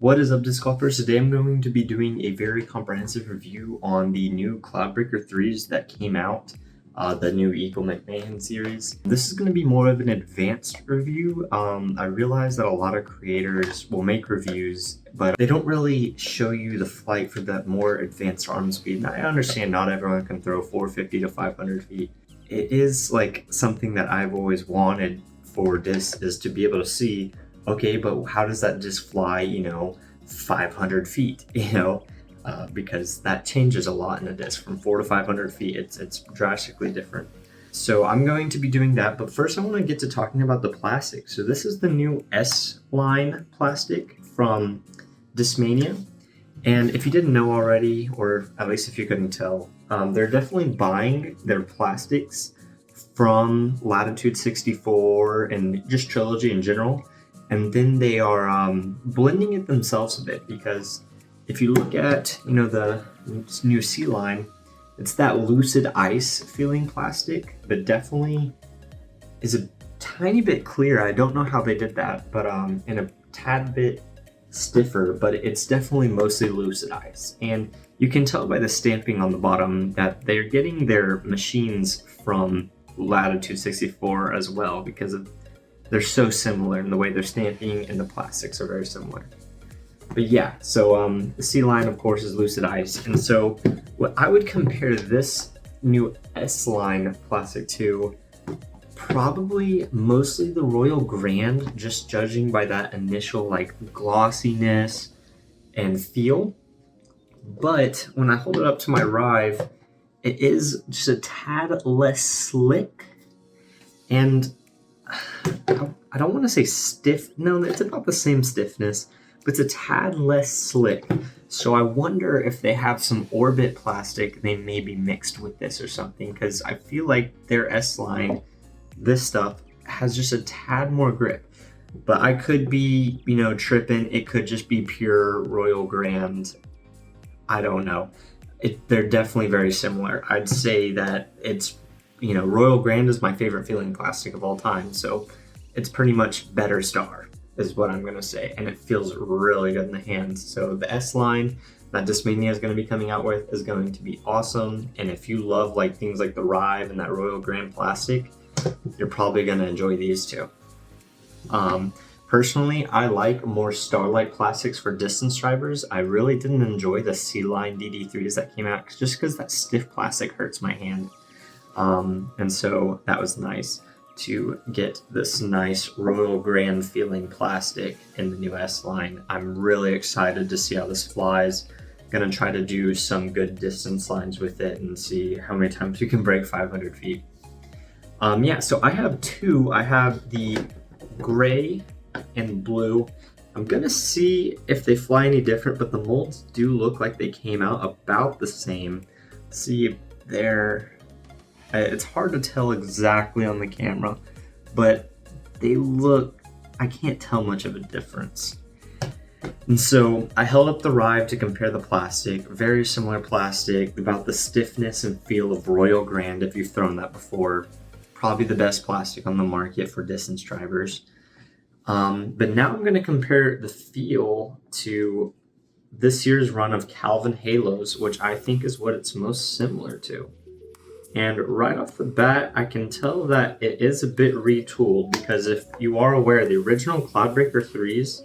What is up, disc golfers? Today I'm going to be doing a very comprehensive review on the new Cloudbreaker 3s that came out, the new Eagle McMahon series. This is going to be more of an advanced review. I realize that a lot of creators will make reviews, but they don't really show you the flight for that more advanced arm speed. And I understand not everyone can throw 450 to 500 feet. It is like something that I've always wanted for disc, is to be able to see, okay, but how does that disc fly, 500 feet, because that changes a lot in a disc. From 4 to 500 feet, it's drastically different. So I'm going to be doing that, but first I want to get to talking about the plastic. So this is the new S-line plastic from Discmania. And if you didn't know already, or at least if you couldn't tell, they're definitely buying their plastics from Latitude 64 and just Trilogy in general. And then they are blending it themselves a bit, because if you look at, the new C line, it's that lucid ice feeling plastic, but definitely is a tiny bit clearer. I don't know how they did that, but in a tad bit stiffer, but it's definitely mostly lucid ice. And you can tell by the stamping on the bottom that they're getting their machines from Latitude 64 as well, because they're so similar in the way they're stamping, and the plastics are very similar. But yeah, so the C line, of course, is lucid ice. And so what I would compare this new S line plastic to, probably mostly the Royal Grand, just judging by that initial like glossiness and feel. But when I hold it up to my Rive, it is just a tad less slick, and I don't want to say stiff. No, it's about the same stiffness, but it's a tad less slick. So I wonder if they have some Orbit plastic they maybe mixed with this or something, because I feel like their S-line, this stuff, has just a tad more grip. But I could be, tripping. It could just be pure Royal Grand. I don't know. They're definitely very similar. I'd say that it's, Royal Grand is my favorite feeling plastic of all time. So it's pretty much better star is what I'm going to say. And it feels really good in the hands. So the S-line that Discmania is going to be coming out with is going to be awesome. And if you love like things like the Rive and that Royal Grand plastic, you're probably going to enjoy these too. Personally, I like more Starlight plastics for distance drivers. I really didn't enjoy the C-line DD3s that came out, just because that stiff plastic hurts my hand. And so that was nice to get this nice Royal Grand feeling plastic in the new S-line. I'm really excited to see how this flies. Gonna try to do some good distance lines with it and see how many times you can break 500 feet. Yeah, so I have two. I have the gray and blue. I'm gonna see if they fly any different, but the molds do look like they came out about the same. See if they're, it's hard to tell exactly on the camera, but they look, I can't tell much of a difference. And so I held up the Rive to compare the plastic. Very similar plastic, about the stiffness and feel of Royal Grand, if you've thrown that before. Probably the best plastic on the market for distance drivers. But now I'm going to compare the feel to this year's run of Calvin Halos, which I think is what it's most similar to. And right off the bat, I can tell that it is a bit retooled, because if you are aware, the original Cloudbreaker 3s,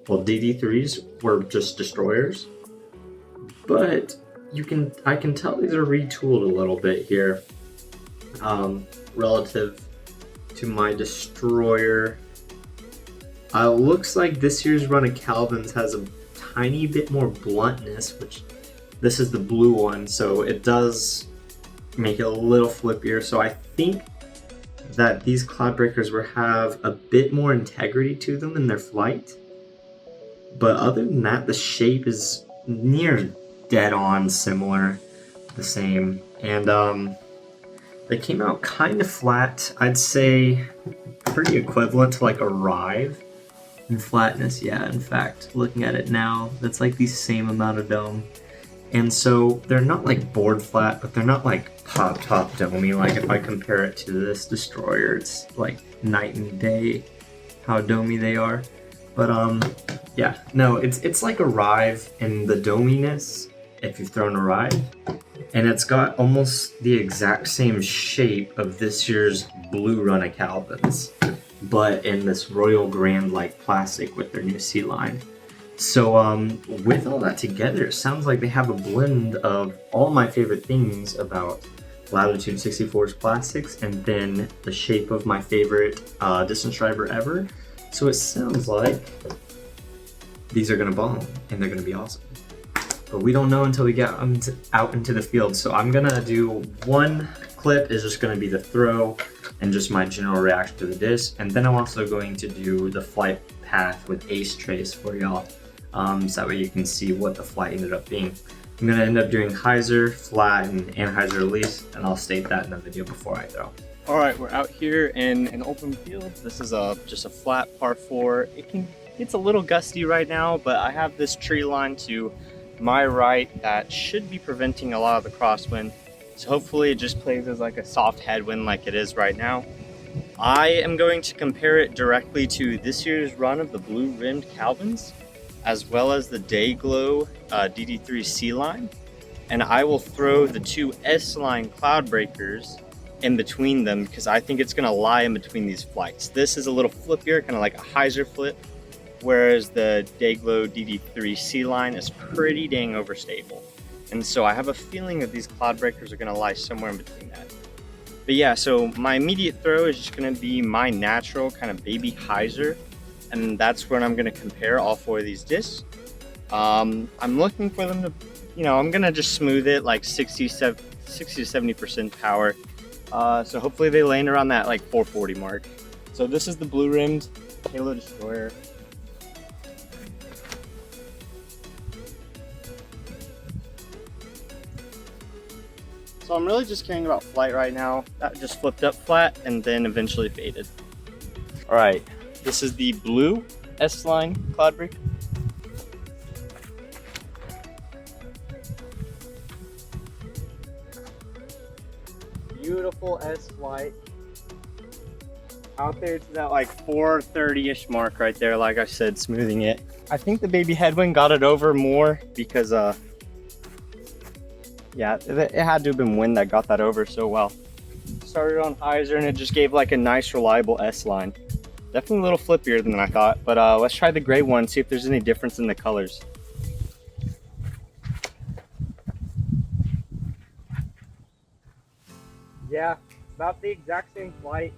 well, DD3s, were just destroyers. But I can tell these are retooled a little bit here, relative to my destroyer. Looks like this year's run of Calvin's has a tiny bit more bluntness, which this is the blue one, so it does make it a little flippier. So I think that these Cloudbreakers will have a bit more integrity to them in their flight. But other than that, the shape is near dead on similar, the same. And they came out kind of flat. I'd say pretty equivalent to like a Rive in flatness. Yeah, in fact, looking at it now, that's like the same amount of dome. And so they're not like board flat, but they're not like top domey. Like if I compare it to this destroyer, it's like night and day how domey they are. But yeah, no, it's like Arrive in the dominess if you've thrown Arrive, and it's got almost the exact same shape of this year's Blue Run of Calvin's, but in this Royal Grand like plastic with their new C line. So with all that together, it sounds like they have a blend of all my favorite things about Latitude 64's plastics, and then the shape of my favorite distance driver ever. So it sounds like these are gonna bomb and they're gonna be awesome. But we don't know until we get out into the field. So I'm gonna do one clip is just gonna be the throw and just my general reaction to the disc. And then I'm also going to do the flight path with Ace Trace for y'all. So that way you can see what the flight ended up being. I'm gonna end up doing Hyzer, flat, and anhyzer release, and I'll state that in the video before I throw. All right, we're out here in an open field. This is just a flat par 4. It's a little gusty right now, but I have this tree line to my right that should be preventing a lot of the crosswind. So hopefully it just plays as like a soft headwind like it is right now. I am going to compare it directly to this year's run of the blue rimmed Calvins, as well as the Dayglow DD3 C line. And I will throw the two S line cloud breakers in between them because I think it's gonna lie in between these flights. This is a little flippier, kind of like a Hyzer flip, whereas the Dayglow DD3 C line is pretty dang overstable. And so I have a feeling that these cloud breakers are gonna lie somewhere in between that. But yeah, so my immediate throw is just gonna be my natural kind of baby Hyzer, and that's when I'm gonna compare all 4 of these discs. I'm looking for them to, I'm gonna just smooth it like 60 to 70% power. So hopefully they land around that like 440 mark. So this is the blue rimmed Halo Destroyer. So I'm really just caring about flight right now. That just flipped up flat and then eventually faded. All right, this is the blue S-line cloud breaker. Beautiful S flight. Out there to that like 430-ish mark right there, like I said, smoothing it. I think the baby headwind got it over more because yeah, it had to have been wind that got that over so well. Started on Hyzer and it just gave like a nice reliable S line. Definitely a little flippier than I thought, but let's try the gray one, see if there's any difference in the colors. Yeah, about the exact same flight.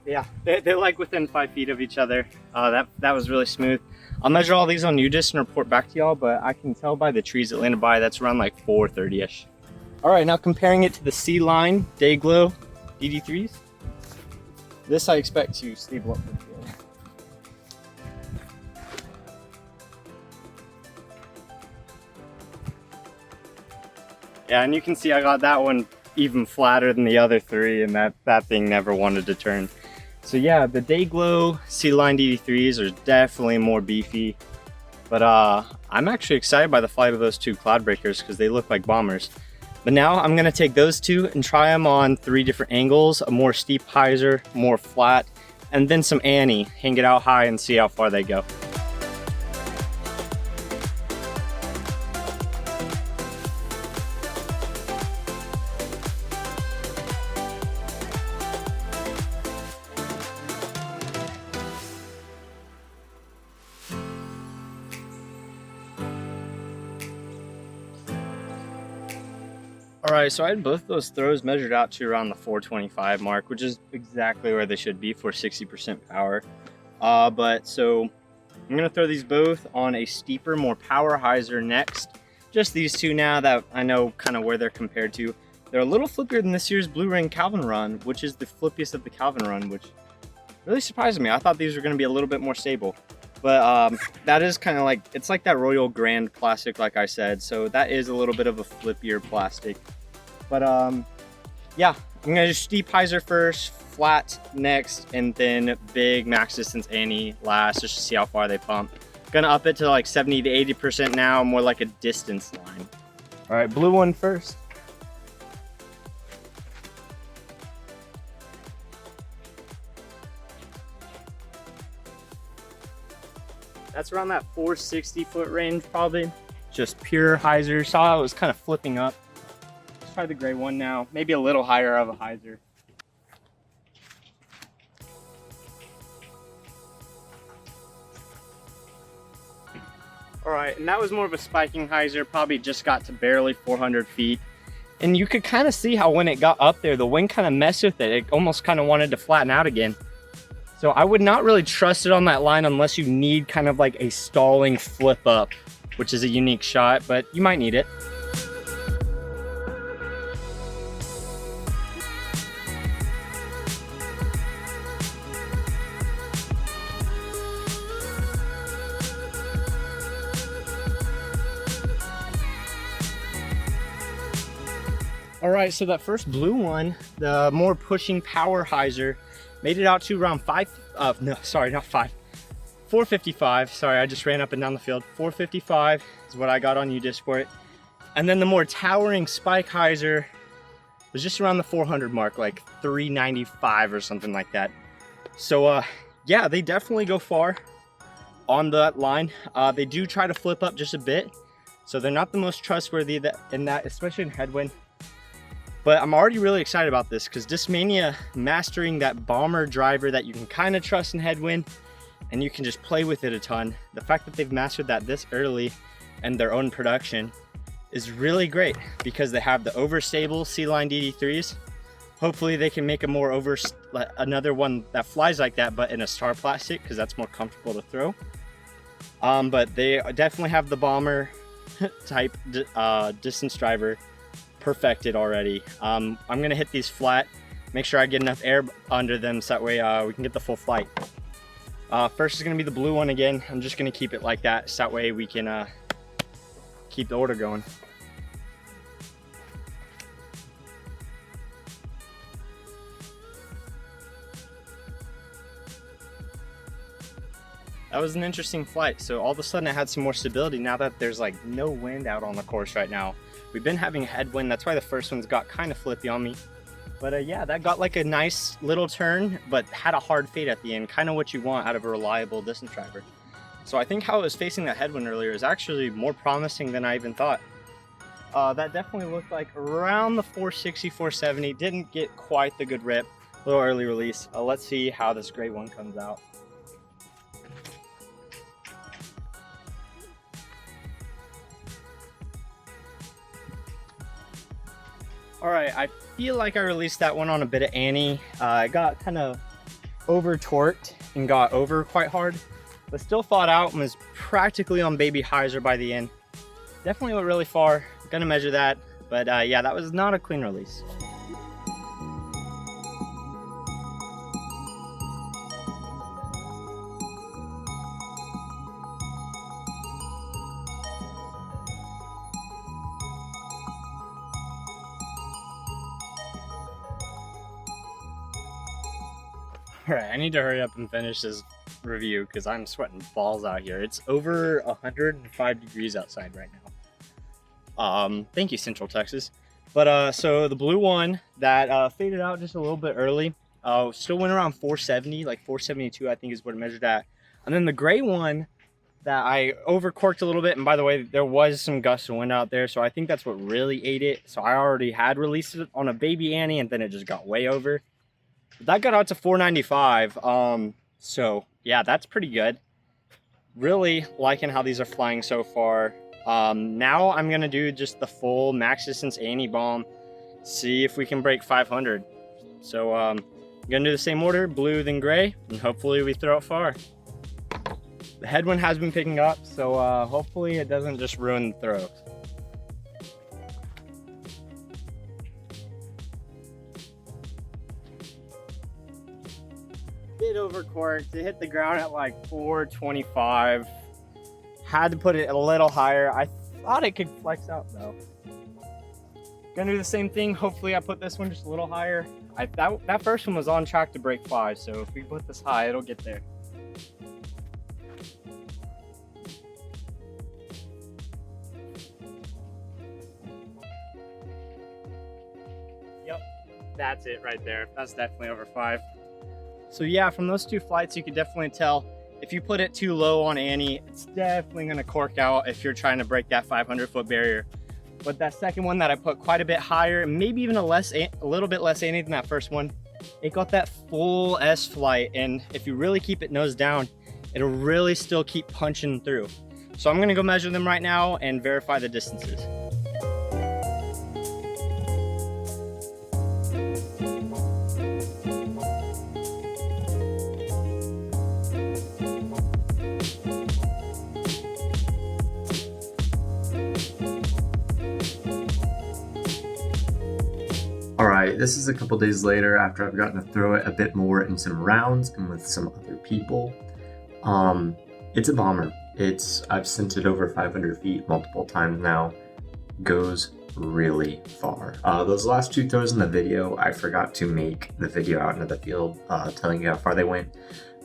Yeah, they're like within 5 feet of each other. That was really smooth. I'll measure all these on UDisc and report back to y'all, but I can tell by the trees it landed by, that's around like 430-ish. All right, now comparing it to the C-line Dayglow DD3s. This I expect to stable up the field. Yeah, and you can see I got that one even flatter than the other 3, and that thing never wanted to turn. So yeah, the Dayglow C-line DD3s are definitely more beefy, but I'm actually excited by the flight of those 2 cloud breakers because they look like bombers. But now I'm gonna take those 2 and try them on 3 different angles, a more steep Hyzer, more flat, and then some Annie, hang it out high and see how far they go. All right, so I had both those throws measured out to around the 425 mark, which is exactly where they should be for 60% power. But so I'm gonna throw these both on a steeper, more power Hyzer next. Just these 2 now that I know kind of where they're compared to. They're a little flippier than this year's Blue Ring Calvin run, which is the flippiest of the Calvin run, which really surprised me. I thought these were gonna be a little bit more stable. But that is kind of like, it's like that Royal Grand plastic, like I said. So that is a little bit of a flippier plastic. But yeah, I'm gonna do steep Hyzer first, flat next, and then big max distance Annie last, just to see how far they pump. Gonna up it to like 70 to 80% now, more like a distance line. All right, blue one first. That's around that 460 foot range probably. Just pure hyzer. Saw it was kind of flipping up. Let's try the gray one now. Maybe a little higher of a hyzer. All right, and that was more of a spiking hyzer, probably just got to barely 400 feet. And you could kind of see how when it got up there, the wind kind of messed with it. It almost kind of wanted to flatten out again. So I would not really trust it on that line unless you need kind of like a stalling flip up, which is a unique shot, but you might need it. All right, so that first blue one, the more pushing power hyzer, made it out to around 455. Sorry, I just ran up and down the field. 455 is what I got on UDisc for it. And then the more towering spike hyzer was just around the 400 mark, like 395 or something like that. So yeah, they definitely go far on that line. They do try to flip up just a bit, so they're not the most trustworthy in that, especially in headwind. But I'm already really excited about this because Discmania mastering that bomber driver that you can kind of trust in headwind and you can just play with it a ton. The fact that they've mastered that this early and their own production is really great because they have the overstable C-line DD3s. Hopefully they can make a more another one that flies like that, but in a star plastic because that's more comfortable to throw. But they definitely have the bomber type distance driver perfected already. I'm gonna hit these flat, make sure I get enough air under them so that way we can get the full flight. First is gonna be the blue one again. I'm just gonna keep it like that so that way we can keep the order going. That was an interesting flight. So all of a sudden I had some more stability now that there's like no wind out on the course right now. We've been having headwind, that's why the first one's got kind of flippy on me. But yeah, that got like a nice little turn, but had a hard fade at the end, kind of what you want out of a reliable distance driver. So I think how it was facing that headwind earlier is actually more promising than I even thought. That definitely looked like around the 460, 470, didn't get quite the good rip, a little early release. Let's see how this gray one comes out. All right, I feel like I released that one on a bit of Annie. I got kind of over torqued and got over quite hard, but still fought out and was practically on baby hyzer by the end. Definitely went really far, gonna measure that, but yeah, that was not a clean release. All right, I need to hurry up and finish this review because I'm sweating balls out here. It's over 105 degrees outside right now. Thank you, Central Texas. But so the blue one that faded out just a little bit early, still went around 470, like 472 I think is what it measured at. And then the gray one that I overcorked a little bit, and by the way, there was some gusts of wind out there, so I think that's what really ate it. So I already had released it on a baby Annie and then it just got way over. That got out to 495, so yeah, that's pretty good. Really liking how these are flying so far. Now I'm gonna do just the full max distance Annie bomb, see if we can break 500. So I'm gonna do the same order, blue then gray, and hopefully we throw it far. The headwind has been picking up, so hopefully it doesn't just ruin the throws. Bit overcorked. It hit the ground at like 425. Had to put it a little higher. I thought it could flex out though. Gonna do the same thing. Hopefully I put this one just a little higher. That first one was on track to break 5, so if we put this high, it'll get there. Yep, that's it right there. That's definitely over 5. So yeah, from those two flights, you could definitely tell If you put it too low on Annie, it's definitely going to cork out if you're trying to break that 500-foot barrier. But that second one that I put quite a bit higher, maybe even a little bit less Annie than that first one, it got that full S flight, and if you really keep it nose down, it'll really still keep punching through. So I'm gonna go measure them right now and verify the distances. Alright, this is a couple days later after I've gotten to throw it a bit more in some rounds and with some other people. It's a bomber. I've sent it over 500 feet multiple times now. Goes really far. Those last two throws in the video, I forgot to make the video out into the field telling you how far they went.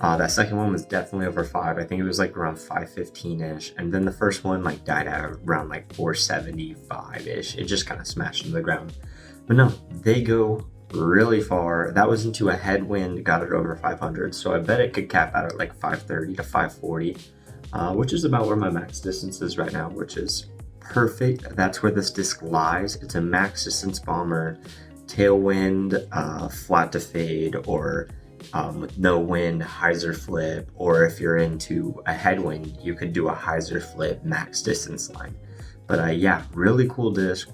That second one was definitely over 5. I think it was like around 515-ish. And then the first one like died out around like 475-ish. It just kind of smashed into the ground. But no, they go really far. That was into a headwind, got it over 500. So I bet it could cap out at like 530 to 540, which is about where my max distance is right now, which is perfect. That's where this disc lies. It's a max distance bomber, tailwind, flat to fade, or with no wind, Hyzer flip, or if you're into a headwind, you could do a Hyzer flip max distance line. But yeah, really cool disc.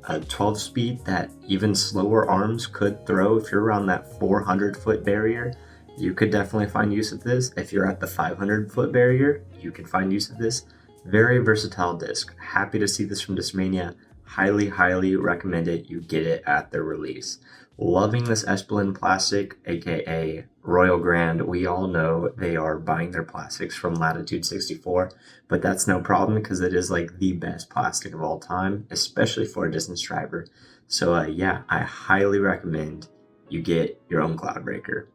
A 12 speed that even slower arms could throw. If you're around that 400-foot barrier, you could definitely find use of this. If you're at the 500-foot barrier, you can find use of this. Very versatile disc. Happy to see this from Discmania. Highly recommend it. You get it at the release. Loving this Espelin plastic, aka Royal Grand. We all know they are buying their plastics from Latitude 64, but that's no problem because it is like the best plastic of all time, especially for a distance driver. So yeah, I highly recommend you get your own Cloudbreaker.